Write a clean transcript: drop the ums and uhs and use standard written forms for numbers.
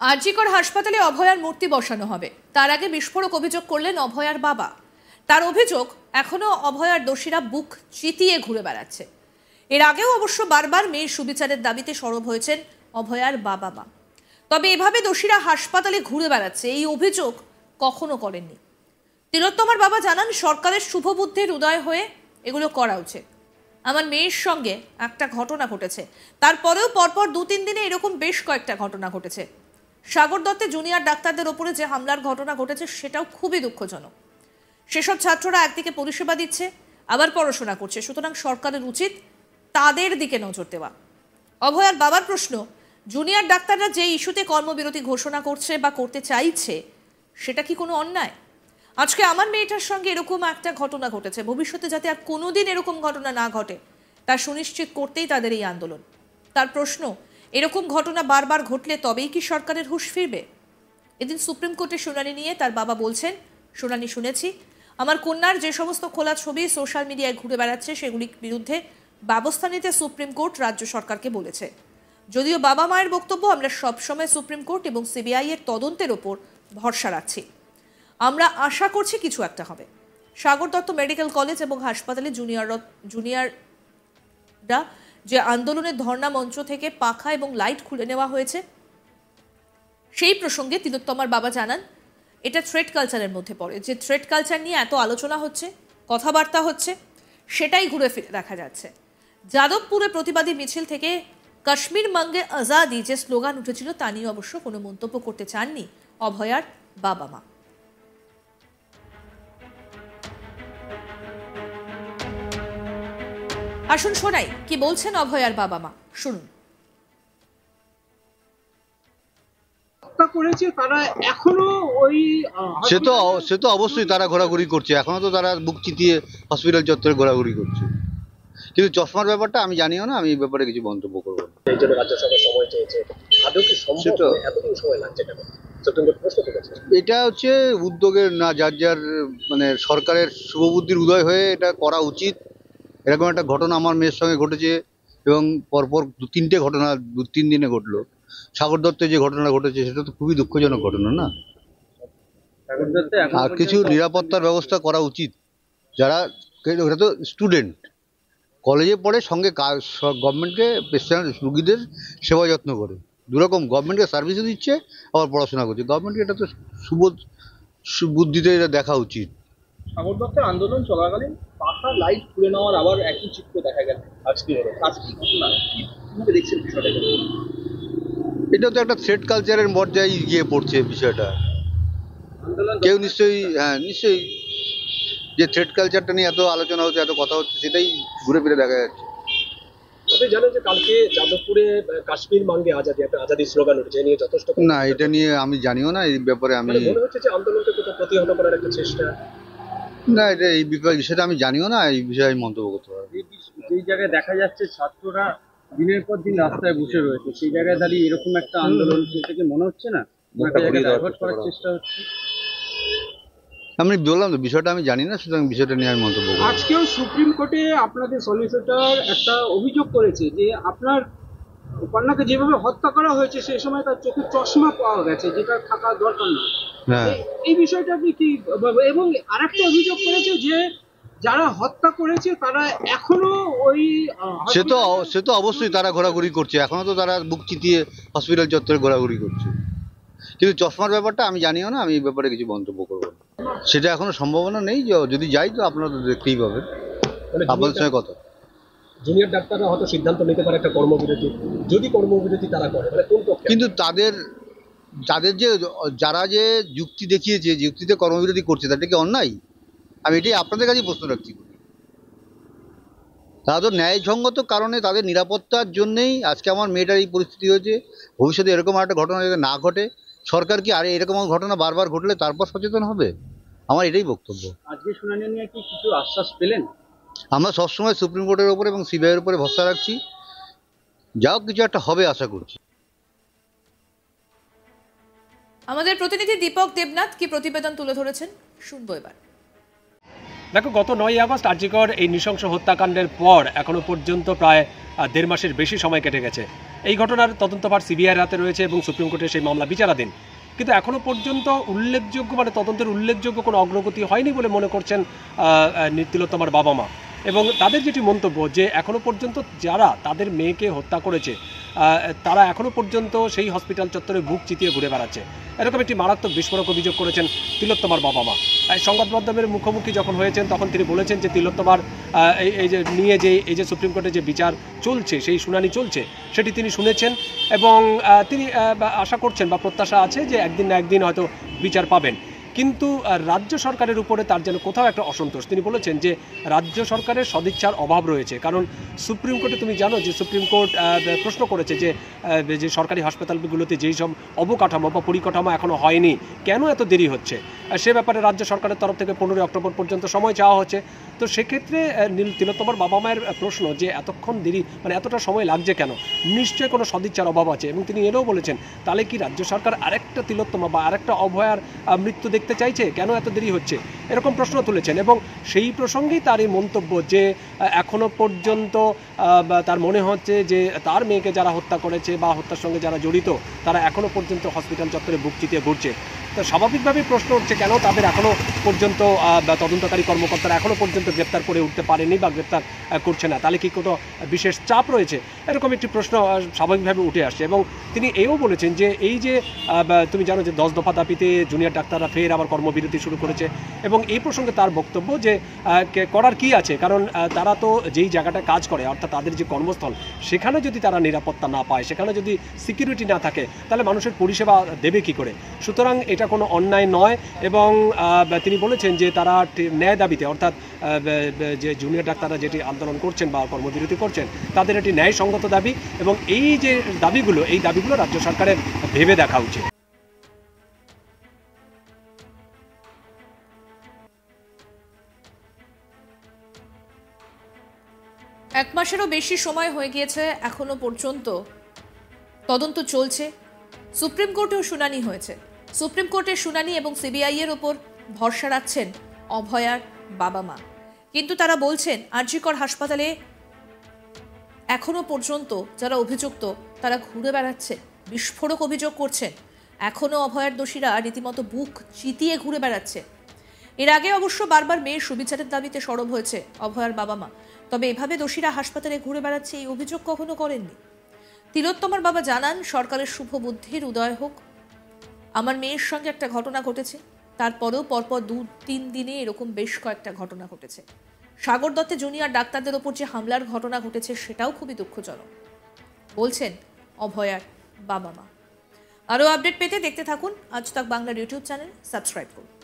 আরজিকর হাসপাতালে অভয়ার মূর্তি বসানো হবে, তার আগে বিস্ফোরক অভিযোগ করলেন অভয়ার বাবা। তার অভিযোগ, এখনো অভয়ার দোষীরা বুক চিতিয়ে ঘুরে বেড়াচ্ছে। এর আগেও অবশ্য বারবার মেয়ের সুবিচারের দাবিতে সরব হয়েছেন অভয়ার বাবা মা। তবে এভাবে দোষীরা হাসপাতালে ঘুরে বেড়াচ্ছে এই অভিযোগ কখনো করেননি। তিলোত্তমার বাবা জানান, সরকারের শুভবুদ্ধির উদয় হয়ে এগুলো করা উচিত। আমার মেয়ের সঙ্গে একটা ঘটনা ঘটেছে, তারপরেও পরপর 2-3 দিনে এরকম বেশ কয়েকটা ঘটনা ঘটেছে। সাগর দত্তে জুনিয়র ডাক্তারদের ওপরে যে হামলার ঘটনা ঘটেছে সেটাও খুবই দুঃখজনক। সেসব ছাত্ররা একদিকে পরিষেবা দিচ্ছে, আবার পড়াশোনা করছে, সুতরাং সরকারের উচিত তাদের দিকে নজর দেওয়া। অভয়ার বাবার প্রশ্ন, জুনিয়র ডাক্তাররা যে ইস্যুতে কর্মবিরতি ঘোষণা করছে বা করতে চাইছে সেটা কি কোনো অন্যায়? আজকে আমার মেয়েটার সঙ্গে এরকম একটা ঘটনা ঘটেছে, ভবিষ্যতে যাতে আর কোনোদিন এরকম ঘটনা না ঘটে তা সুনিশ্চিত করতেই তাদের এই আন্দোলন। তার প্রশ্ন, এরকম ঘটনা বারবার ঘটলে তবেই কি সরকারের হুঁশ ফিরবে? এদিন সুপ্রিম কোর্টে শুনানি নিয়ে তার বাবা বলছেন, শুনানি শুনেছি, আমার কন্যার যে সমস্ত খোলা ছবি সোশ্যাল মিডিয়ায় ঘুরে বেড়াচ্ছে সেগুলির বিরুদ্ধে ব্যবস্থা নিতে সুপ্রিম কোর্ট রাজ্য সরকারকে বলেছে। যদিও বাবা মায়ের বক্তব্য, আমরা সবসময় সুপ্রিম কোর্ট এবং সিবিআই এর তদন্তের ওপর ভরসা রাখছি, আমরা আশা করছি কিছু একটা হবে। সাগর দত্ত মেডিকেল কলেজ এবং হাসপাতালে জুনিয়ররা যে আন্দোলনের ধর্ণা মঞ্চ থেকে পাখা এবং লাইট খুলে নেওয়া হয়েছে সেই প্রসঙ্গে তিলোত্তমার বাবা জানান, এটা থ্রেড কালচারের মধ্যে পড়ে। যে থ্রেড কালচার নিয়ে এত আলোচনা হচ্ছে, কথাবার্তা হচ্ছে, সেটাই ঘুরে ফিরে দেখা যাচ্ছে। যাদবপুরে প্রতিবাদী মিছিল থেকে কাশ্মীর মাঙ্গে আজাদি যে স্লোগান উঠেছিল তা নিয়ে অবশ্য কোনো মন্তব্য করতে চাননি অভয়ার বাবা মা। আসুন শোনাই কি বলছেন অভয়ার বাবা মা, শুনুন। করেছে তারা এখনো ওই সে তো অবশ্যই তারা ঘোরাঘুরি করছে, এখনো তো তারা বুক চিতিয়ে হসপিটাল চত্বরে ঘোরাঘুরি করছে, কিন্তু চশমার ব্যাপারটা আমি জানিও না, আমি এই ব্যাপারে কিছু মন্তব্য করবো না। এই জন্য রাজ্য সরকার সময় চেয়েছে, আদৌ কি সম্ভব? এতদিন সময় লাগছে কেন? এটা হচ্ছে উদ্যোগের না, যার যার মানে সরকারের শুভবুদ্ধির উদয় হয়ে এটা করা উচিত। এরকম একটা ঘটনা আমার মেয়ের সঙ্গে ঘটেছে এবং পরপর 2-3টে ঘটনা 2-3 দিনে ঘটলো। সাগর দত্তে যে ঘটনা ঘটেছে সেটা তো খুবই দুঃখজনক ঘটনা না। আর কিছু নিরাপত্তার ব্যবস্থা করা উচিত। যারা ওটা তো স্টুডেন্ট, কলেজে পড়ে, সঙ্গে গভর্নমেন্টকে পেশেন্ট রুগীদের সেবা যত্ন করে, দুরকম গভর্নমেন্টকে সার্ভিসও দিচ্ছে আবার পড়াশোনা করছে। গভর্নমেন্টকে এটা তো সুবুদ্ধিতে এটা দেখা উচিত। সাগর দত্তের আন্দোলন চলাকালীন পাখা লাইট খুলে নেওয়ার আবার একই চিত্র দেখা গেল আজকে ঘটনা, কিভাবে দেখছেন বিষয়টা? এটা তো একটা থ্রেড কালচারের পর্যায়ে গিয়ে পড়ছে বিষয়টা। কেউ নিশ্চয়ই নিশ্চয়ই যে থ্রেড কালচারটা নিয়ে এত আলোচনা হচ্ছে, এত কথা হচ্ছে, সেটাই ঘুরে ফিরে দেখা যাচ্ছে। তবে জানেন যে কালকে যাদবপুরে কাশ্মীর মাঙ্গে আজাদি, একটা আজাদি স্লোগান উঠেছে, নিয়ে যথেষ্ট না, এটা নিয়ে আমি জানিও না, এই ব্যাপারে আমি মনে হচ্ছে যে আন্দোলনকে কোথাও প্রতিহত করার একটা চেষ্টা। না, এটা এই বিষয়টা আমি জানিও না, এই বিষয়ে আমি মন্তব্য করতে পারবো। যেই জায়গায় দেখা যাচ্ছে ছাত্ররা দিনের পর দিন রাস্তায় বসে রয়েছে, সেই জায়গায় দাঁড়িয়ে এরকম একটা আন্দোলন থেকে মনে হচ্ছে না ডাইভার্ট করার চেষ্টা হচ্ছে? আমি বললাম তো বিষয়টা আমি জানি না, সুতরাং বিষয়টা নিয়ে আমি মন্তব্য করব। আজকেও সুপ্রিম কোর্টে আপনাদের সলিসিটর একটা অভিযোগ করেছে যে আপনার কন্যাকে যেভাবে হত্যা করা হয়েছে সেই সময় তার চোখে চশমা পাওয়া গেছে, যেটা থাকা দরকার না। এই বিষয়টা আপনি কি, এবং আরেকটা অভিযোগ করেছে যে যারা হত্যা করেছে তারা এখনো ওই সে তো অবশ্যই তারা ঘোরাঘুরি করছে, এখনো তো তারা বুক চিতিয়ে হসপিটাল চত্বরে ঘোরাঘুরি করছে, কিন্তু চশমার ব্যাপারটা আমি জানিও না, আমি এই ব্যাপারে কিছু মন্তব্য করবো না। সেটা এখনো সম্ভাবনা নেই, যদি যাই তো আপনারা তো দেখতেই পাবেন। আপনাদের সঙ্গে কথা, জুনিয়র ডাক্তাররা হয়তো সিদ্ধান্ত নিতে পারে একটা কর্মবিরতি, যদি কর্মবিরতি তারা করে, মানে কোন পক্ষে? কিন্তু তাদের যে যারা যে যুক্তি দেখিয়েছে, যুক্তিতে কর্মবিরতি করছে, তাদের কি অন্যায়? আমি এটাই আপনাদের কাছেই প্রশ্ন রাখছি। তারা তো ন্যায়সঙ্গত কারণে, তাদের নিরাপত্তার জন্যেই আজকে আমার মেয়েটার এই পরিস্থিতি হয়েছে। ভবিষ্যতে এরকম একটা ঘটনা যাতে না ঘটে, সরকার কি আরে এরকম ঘটনা বারবার ঘটলে তারপর সচেতন হবে? আমার এটাই বক্তব্য। আজকে শুনানি নিয়ে কি কিছু আশ্বাস পেলেন? আমরা সবসময় সুপ্রিম কোর্টের উপরে এবং সিবিআইয়ের উপরে ভরসা রাখছি, যাও কিছু একটা হবে আশা করছি। আমাদের প্রতিনিধি দীপক দেবনাথ কি প্রতিবেদন তুলে ধরেছেন শুনবো এবার। দেখো, গত 9ই আগস্ট আরজিকর এই নৃশংস হত্যাকাণ্ডের পর এখনো পর্যন্ত প্রায় 1.5 মাসের বেশি সময় কেটে গেছে। এই ঘটনার তদন্তভার সিবিআইয়ের হাতে রয়েছে এবং সুপ্রিম কোর্টে সেই মামলা বিচারাধীন। কিন্তু এখনো পর্যন্ত উল্লেখযোগ্য তদন্তের উল্লেখযোগ্য কোনো অগ্রগতি হয়নি বলে মনে করছেন তিলোত্তমার বাবা মা। এবং তাদের যেটি মন্তব্য যে এখনো পর্যন্ত যারা তাদের মেয়েকে হত্যা করেছে তারা এখনো পর্যন্ত সেই হসপিটাল চত্বরে বুক চিতিয়ে ঘুরে বেড়াচ্ছে, এরকম একটি মারাত্মক বিস্ফোরক অভিযোগ করেছেন তিলোত্তমার বাবা মা। সংবাদ মাধ্যমের মুখোমুখি যখন হয়েছেন তখন তিনি বলেছেন যে তিলোত্তমার এই যে নিয়ে এই যে সুপ্রিম কোর্টে যে বিচার চলছে, সেই শুনানি চলছে, সেটি তিনি শুনেছেন এবং তিনি আশা করছেন বা প্রত্যাশা আছে যে একদিন না একদিন হয়তো বিচার পাবেন। কিন্তু রাজ্য সরকারের উপরে তার যেন কোথাও একটা অসন্তোষ। তিনি বলেছেন যে রাজ্য সরকারের সদিচ্ছার অভাব রয়েছে, কারণ সুপ্রিম কোর্টে তুমি জানো যে সুপ্রিম কোর্ট প্রশ্ন করেছে যে সরকারি হাসপাতালগুলোতে যেই সব অবকাঠামো বা পরিকাঠামো এখনো হয়নি, কেন এত দেরি হচ্ছে, সে ব্যাপারে রাজ্য সরকারের তরফ থেকে 15 অক্টোবর পর্যন্ত সময় চাওয়া হচ্ছে। তো সেক্ষেত্রে তিলোত্তমার বাবা মায়ের প্রশ্ন যে এতক্ষণ দেরি এতটা সময় লাগছে কেন, নিশ্চয়ই কোনো সদিচ্ছার অভাব আছে। এবং তিনি এটাও বলেছেন তাহলে কি রাজ্য সরকার আরেকটা তিলোত্তমা বা আরেকটা অভয়ার মৃত্যু দেখতে চাইছে, কেন এত দেরি হচ্ছে, এরকম প্রশ্ন তুলেছেন। এবং সেই প্রসঙ্গেই তার এই মন্তব্য যে এখনো পর্যন্ত তার মনে হচ্ছে যে তার মেয়েকে যারা হত্যা করেছে বা হত্যার সঙ্গে যারা জড়িত তারা এখনো পর্যন্ত হসপিটাল চত্বরে বুক চিতিয়ে ঘুরছে। তো স্বাভাবিকভাবেই প্রশ্ন উঠছে কেন তাদের এখনো পর্যন্ত তদন্তকারী কর্মকর্তারা এখনো পর্যন্ত গ্রেপ্তার করে উঠতে পারেনি বা গ্রেপ্তার করছে না, তাহলে কি কোনো বিশেষ চাপ রয়েছে, এরকম একটি প্রশ্ন স্বাভাবিকভাবে উঠে আসছে। এবং তিনি এও বলেছেন যে এই যে তুমি জানো যে 10 দফা দাবিতে জুনিয়র ডাক্তাররা ফের আবার কর্মবিরতি শুরু করেছে এবং এই প্রসঙ্গে তার বক্তব্য যে করার কি আছে, কারণ তারা তো যেই জায়গাটায় কাজ করে অর্থাৎ তাদের যে কর্মস্থল সেখানে যদি তারা নিরাপত্তা না পায়, সেখানে যদি সিকিউরিটি না থাকে, তাহলে মানুষের পরিষেবা দেবে কি করে। সুতরাং এটা কোনো অন্যায় নয় এবং তিনি বলেছেন যে তারা ন্যায় দাবিতে অর্থাৎ যে জুনিয়র ডাক্তাররা যেটি আন্দোলন করছেন বা কর্মবিরতি করছেন তাদের এটি ন্যায়সঙ্গত দাবি এবং এই যে দাবিগুলো রাজ্য সরকারের ভেবে দেখা উচিত। এক মাসেরও বেশি সময় হয়ে গিয়েছে, এখনো পর্যন্ত তদন্ত চলছে, সুপ্রিম কোর্টেও শুনানি হয়েছে। সুপ্রিম কোর্টের শুনানি এবং সিবিআই এর ওপর ভরসা রাখছেন অভয়ার বাবা মা, কিন্তু তারা বলছেন আরজিকর হাসপাতালে এখনো পর্যন্ত যারা অভিযুক্ত তারা ঘুরে বেড়াচ্ছে, বিস্ফোরক অভিযোগ করছেন। এখনো অভয়ার দোষীরা রীতিমতো বুক চিতিয়ে ঘুরে বেড়াচ্ছে। এর আগে অবশ্য বারবার মেয়ের সুবিচারের দাবিতে সরব হয়েছে অভয়ার বাবা মা, তবে এভাবে দোষীরা হাসপাতালে ঘুরে বেড়াচ্ছে এই অভিযোগ কখনো করেননি। তিলোত্তমার বাবা জানান সরকারের শুভ বুদ্ধির উদয় হোক, আমার মেয়ের সঙ্গে একটা ঘটনা ঘটেছে, তারপরেও পরপর 2-3 দিনে এরকম বেশ কয়েকটা ঘটনা ঘটেছে। সাগর দত্তে জুনিয়র ডাক্তারদের ওপর যে হামলার ঘটনা ঘটেছে সেটাও খুবই দুঃখজনক, বলছেন অভয়ার বাবা মা। আরও আপডেট পেতে দেখতে থাকুন আজ তাক বাংলার ইউটিউব চ্যানেল, সাবস্ক্রাইব করুন।